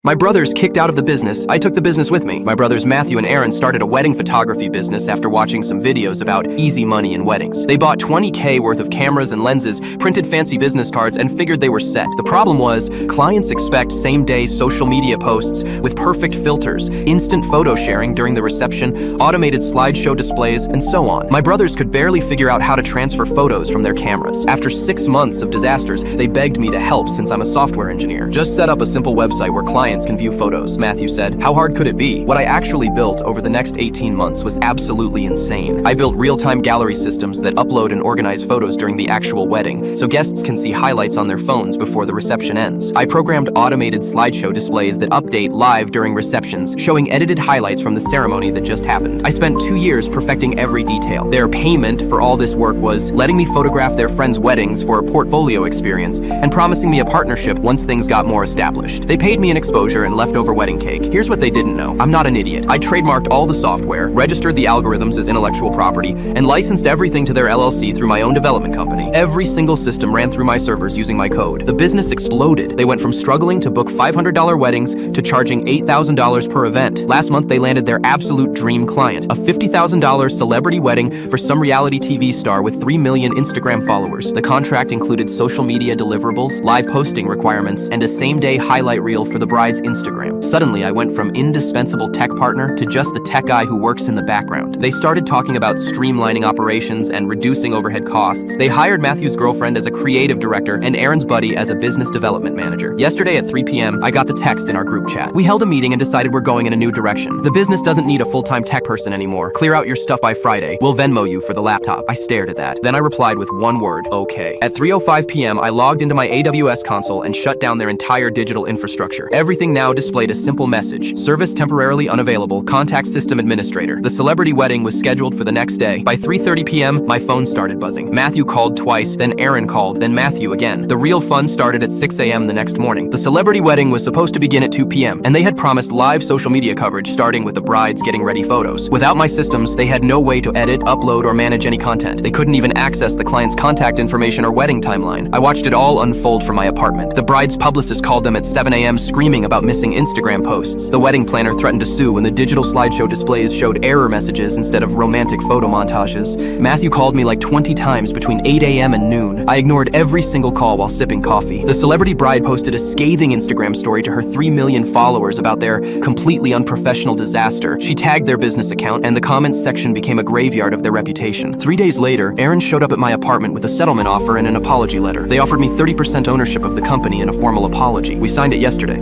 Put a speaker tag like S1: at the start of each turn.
S1: My brothers kicked out of the business. I took the business with me. My brothers Matthew and Aaron started a wedding photography business after watching some videos about easy money in weddings. They bought $20K worth of cameras and lenses, printed fancy business cards, and figured they were set. The problem was, clients expect same-day social media posts with perfect filters, instant photo sharing during the reception, automated slideshow displays, and so on. My brothers could barely figure out how to transfer photos from their cameras. After 6 months of disasters, they begged me to help since I'm a software engineer. Just set up a simple website where clients can view photos, Matthew said. How hard could it be? What I actually built over the next 18 months was absolutely insane. I built real-time gallery systems that upload and organize photos during the actual wedding, so guests can see highlights on their phones before the reception ends. I programmed automated slideshow displays that update live during receptions, showing edited highlights from the ceremony that just happened. I spent 2 years perfecting every detail. Their payment for all this work was letting me photograph their friends' weddings for a portfolio experience and promising me a partnership once things got more established. They paid me an exposure and leftover wedding cake. Here's what they didn't know. I'm not an idiot. I trademarked all the software, registered the algorithms as intellectual property, and licensed everything to their LLC through my own development company. Every single system ran through my servers using my code. The business exploded. They went from struggling to book $500 weddings to charging $8,000 per event. Last month, they landed their absolute dream client, a $50,000 celebrity wedding for some reality TV star with 3 million Instagram followers. The contract included social media deliverables, live posting requirements, and a same-day highlight reel for the bride's Instagram. Suddenly, I went from indispensable tech partner to just the tech guy who works in the background. They started talking about streamlining operations and reducing overhead costs. They hired Matthew's girlfriend as a creative director and Aaron's buddy as a business development manager. Yesterday at 3 p.m., I got the text in our group chat. We held a meeting and decided we're going in a new direction. The business doesn't need a full-time tech person anymore. Clear out your stuff by Friday. We'll Venmo you for the laptop. I stared at that. Then I replied with one word, okay. At 3:05 p.m., I logged into my AWS console and shut down their entire digital infrastructure. Everything now displayed a simple message: service temporarily unavailable, contact system administrator. The celebrity wedding was scheduled for the next day. By 3:30 p.m., my phone started buzzing. Matthew called twice, then Aaron called, then Matthew again. The real fun started at 6 a.m. the next morning. The celebrity wedding was supposed to begin at 2 p.m., and they had promised live social media coverage starting with the brides getting ready photos. Without my systems, they had no way to edit, upload, or manage any content. They couldn't even access the client's contact information or wedding timeline. I watched it all unfold from my apartment. The bride's publicist called them at 7 a.m. screaming about missing Instagram posts. The wedding planner threatened to sue when the digital slideshow displays showed error messages instead of romantic photo montages. Matthew called me like 20 times between 8 a.m. and noon. I ignored every single call while sipping coffee. The celebrity bride posted a scathing Instagram story to her 3 million followers about their completely unprofessional disaster. She tagged their business account, and the comments section became a graveyard of their reputation. 3 days later, Aaron showed up at my apartment with a settlement offer and an apology letter. They offered me 30% ownership of the company and a formal apology. We signed it yesterday.